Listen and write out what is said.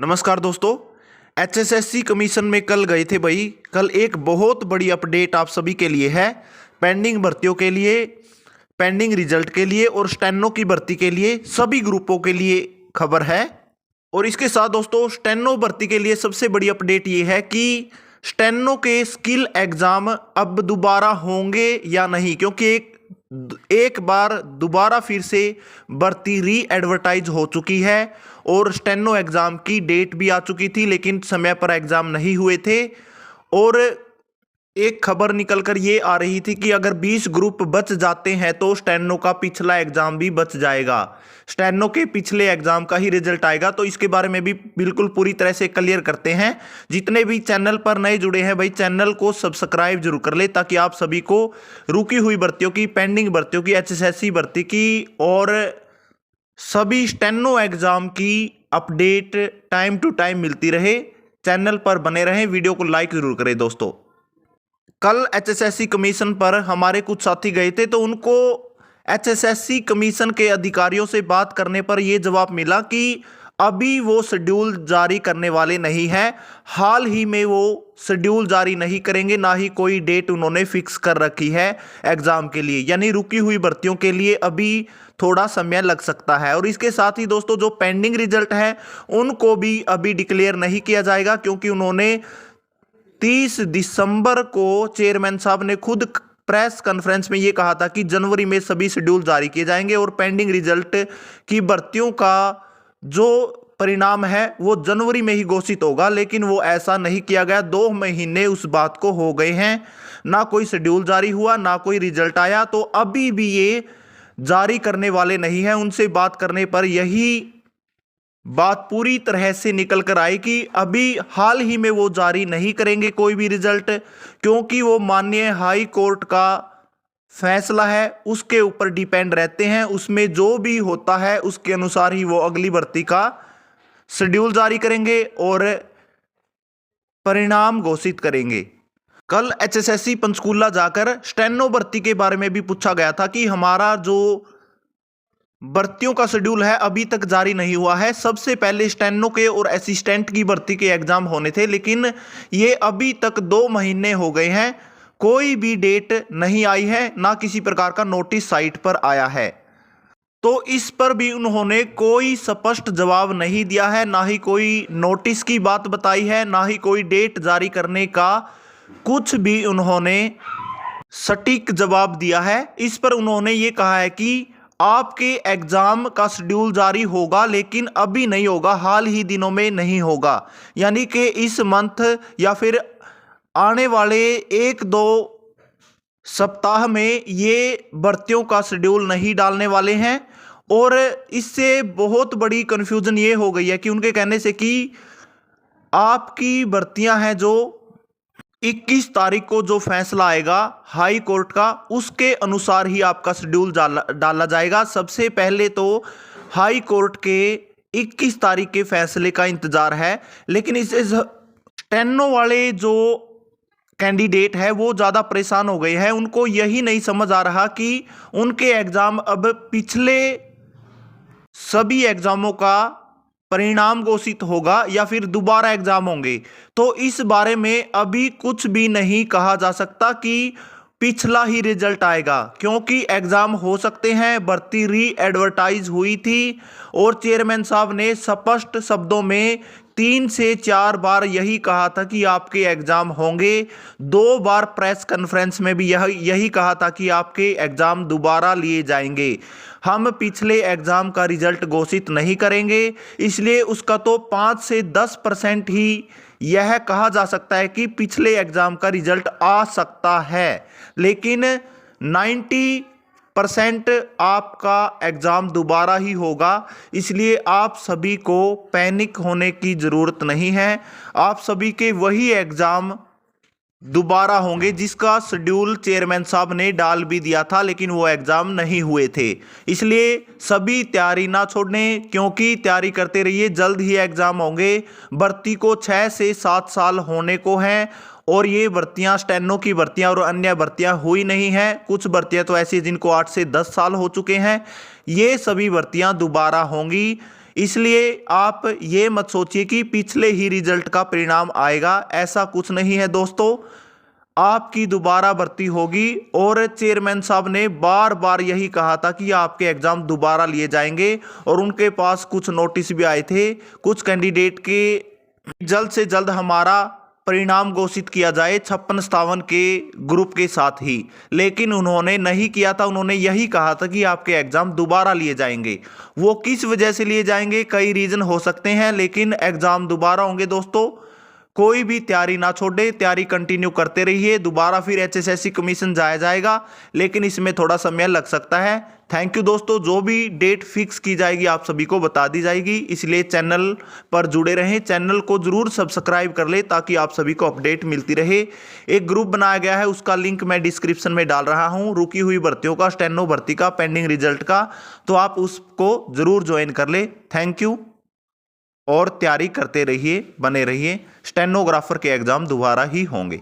नमस्कार दोस्तों। HSSC commission में कल गए थे भाई। कल एक बहुत बड़ी अपडेट आप सभी के लिए है, पेंडिंग भर्तियों के लिए, पेंडिंग रिजल्ट के लिए और स्टेनो की भर्ती के लिए, सभी ग्रुपों के लिए खबर है। और इसके साथ दोस्तों स्टेनो भर्ती के लिए सबसे बड़ी अपडेट ये है कि स्टेनो के स्किल एग्जाम अब दोबारा होंगे या नहीं, क्योंकि एक बार दोबारा फिर से भर्ती री एडवर्टाइज हो चुकी है और स्टेनो एग्जाम की डेट भी आ चुकी थी, लेकिन समय पर एग्जाम नहीं हुए थे। और एक खबर निकलकर ये आ रही थी कि अगर 20 ग्रुप बच जाते हैं तो स्टेनो का पिछला एग्जाम भी बच जाएगा, स्टेनो के पिछले एग्जाम का ही रिजल्ट आएगा। तो इसके बारे में भी बिल्कुल पूरी तरह से क्लियर करते हैं। जितने भी चैनल पर नए जुड़े हैं भाई, चैनल को सब्सक्राइब जरूर कर ले, ताकि आप सभी को रुकी हुई भर्तियों की, पेंडिंग भर्तियों की, एचएसएससी भर्ती की और सभी स्टेनो एग्जाम की अपडेट टाइम टू टाइम मिलती रहे। चैनल पर बने रहें, वीडियो को लाइक जरूर करें दोस्तों। कल एचएसएससी कमीशन पर हमारे कुछ साथी गए थे, तो उनको एचएसएससी कमीशन के अधिकारियों से बात करने पर यह जवाब मिला कि अभी वो शेड्यूल जारी करने वाले नहीं हैं। हाल ही में वो शेड्यूल जारी नहीं करेंगे, ना ही कोई डेट उन्होंने फिक्स कर रखी है एग्जाम के लिए, यानी रुकी हुई भर्तियों के लिए अभी थोड़ा समय लग सकता है। और इसके साथ ही दोस्तों जो पेंडिंग रिजल्ट है उनको भी अभी डिक्लेयर नहीं किया जाएगा, क्योंकि उन्होंने 30 दिसंबर को चेयरमैन साहब ने खुद प्रेस कॉन्फ्रेंस में ये कहा था कि जनवरी में सभी शेड्यूल जारी किए जाएंगे और पेंडिंग रिजल्ट की भर्तियों का जो परिणाम है वो जनवरी में ही घोषित होगा। लेकिन वो ऐसा नहीं किया गया। 2 महीने उस बात को हो गए हैं, ना कोई शेड्यूल जारी हुआ, ना कोई रिजल्ट आया। तो अभी भी ये जारी करने वाले नहीं है। उनसे बात करने पर यही बात पूरी तरह से निकल कर आई कि अभी हाल ही में वो जारी नहीं करेंगे कोई भी रिजल्ट, क्योंकि वो माननीय हाई कोर्ट का फैसला है, उसके ऊपर डिपेंड रहते हैं। उसमें जो भी होता है उसके अनुसार ही वो अगली भर्ती का शेड्यूल जारी करेंगे और परिणाम घोषित करेंगे। कल एचएसएससी पंचकूला जाकर स्टेनो भर्ती के बारे में भी पूछा गया था कि हमारा जो भर्तियों का शेड्यूल है अभी तक जारी नहीं हुआ है। सबसे पहले स्टेनो के और असिस्टेंट की भर्ती के एग्जाम होने थे, लेकिन ये अभी तक 2 महीने हो गए हैं, कोई भी डेट नहीं आई है, ना किसी प्रकार का नोटिस साइट पर आया है। तो इस पर भी उन्होंने कोई स्पष्ट जवाब नहीं दिया है, ना ही कोई नोटिस की बात बताई है, ना ही कोई डेट जारी करने का कुछ भी उन्होंने सटीक जवाब दिया है। इस पर उन्होंने ये कहा है कि आपके एग्जाम का शेड्यूल जारी होगा, लेकिन अभी नहीं होगा, हाल ही दिनों में नहीं होगा। यानी कि इस मंथ या फिर आने वाले 1-2 सप्ताह में ये भर्तियों का शेड्यूल नहीं डालने वाले हैं। और इससे बहुत बड़ी कंफ्यूजन ये हो गई है कि उनके कहने से कि आपकी भर्तियां हैं जो 21 तारीख को जो फैसला आएगा हाई कोर्ट का, उसके अनुसार ही आपका शेड्यूल डाला जाएगा। सबसे पहले तो हाई कोर्ट के 21 तारीख के फैसले का इंतजार है, लेकिन इस स्टेनो वाले जो कैंडिडेट है वो ज़्यादा परेशान हो गए हैं। उनको यही नहीं समझ आ रहा कि उनके एग्ज़ाम अब पिछले सभी एग्ज़ामों का परिणाम घोषित होगा या फिर दोबारा एग्जाम होंगे। तो इस बारे में अभी कुछ भी नहीं कहा जा सकता कि पिछला ही रिजल्ट आएगा, क्योंकि एग्जाम हो सकते हैं। भर्ती री एडवर्टाइज हुई थी और चेयरमैन साहब ने स्पष्ट शब्दों में 3 से 4 बार यही कहा था कि आपके एग्जाम होंगे। 2 बार प्रेस कॉन्फ्रेंस में भी यही कहा था कि आपके एग्जाम दोबारा लिए जाएंगे। हम पिछले एग्जाम का रिजल्ट घोषित नहीं करेंगे, इसलिए उसका तो 5 से 10% ही यह कहा जा सकता है कि पिछले एग्जाम का रिजल्ट आ सकता है, लेकिन 90% आपका एग्जाम दोबारा ही होगा। इसलिए आप सभी को पैनिक होने की ज़रूरत नहीं है। आप सभी के वही एग्जाम दोबारा होंगे जिसका शेड्यूल चेयरमैन साहब ने डाल भी दिया था, लेकिन वो एग्जाम नहीं हुए थे। इसलिए सभी तैयारी ना छोड़ें, क्योंकि तैयारी करते रहिए, जल्द ही एग्जाम होंगे। भर्ती को 6 से 7 साल होने को हैं और ये भर्तियां, स्टेनो की भर्तियां और अन्य भर्तियां हुई नहीं हैं। कुछ भर्तियां तो ऐसी जिनको 8 से 10 साल हो चुके हैं। ये सभी भर्तियां दोबारा होंगी। इसलिए आप ये मत सोचिए कि पिछले ही रिजल्ट का परिणाम आएगा, ऐसा कुछ नहीं है दोस्तों। आपकी दोबारा भर्ती होगी और चेयरमैन साहब ने बार बार यही कहा था कि आपके एग्जाम दोबारा लिए जाएंगे और उनके पास कुछ नोटिस भी आए थे कुछ कैंडिडेट के जल्द से जल्द हमारा परिणाम घोषित किया जाए 56-57 के ग्रुप के साथ ही, लेकिन उन्होंने नहीं किया था। उन्होंने यही कहा था कि आपके एग्जाम दोबारा लिए जाएंगे। वो किस वजह से लिए जाएंगे, कई रीजन हो सकते हैं, लेकिन एग्जाम दोबारा होंगे दोस्तों। कोई भी तैयारी ना छोड़े, तैयारी कंटिन्यू करते रहिए। दोबारा फिर HSSC कमीशन जाया जाएगा, लेकिन इसमें थोड़ा समय लग सकता है। थैंक यू दोस्तों। जो भी डेट फिक्स की जाएगी आप सभी को बता दी जाएगी, इसलिए चैनल पर जुड़े रहें। चैनल को जरूर सब्सक्राइब कर ले ताकि आप सभी को अपडेट मिलती रहे। एक ग्रुप बनाया गया है, उसका लिंक मैं डिस्क्रिप्शन में डाल रहा हूं, रुकी हुई भर्तियों का, स्टेनो भर्ती का, पेंडिंग रिजल्ट का, तो आप उसको जरूर ज्वाइन कर ले। थैंक यू और तैयारी करते रहिए, बने रहिए। स्टेनोग्राफर के एग्जाम दोबारा ही होंगे।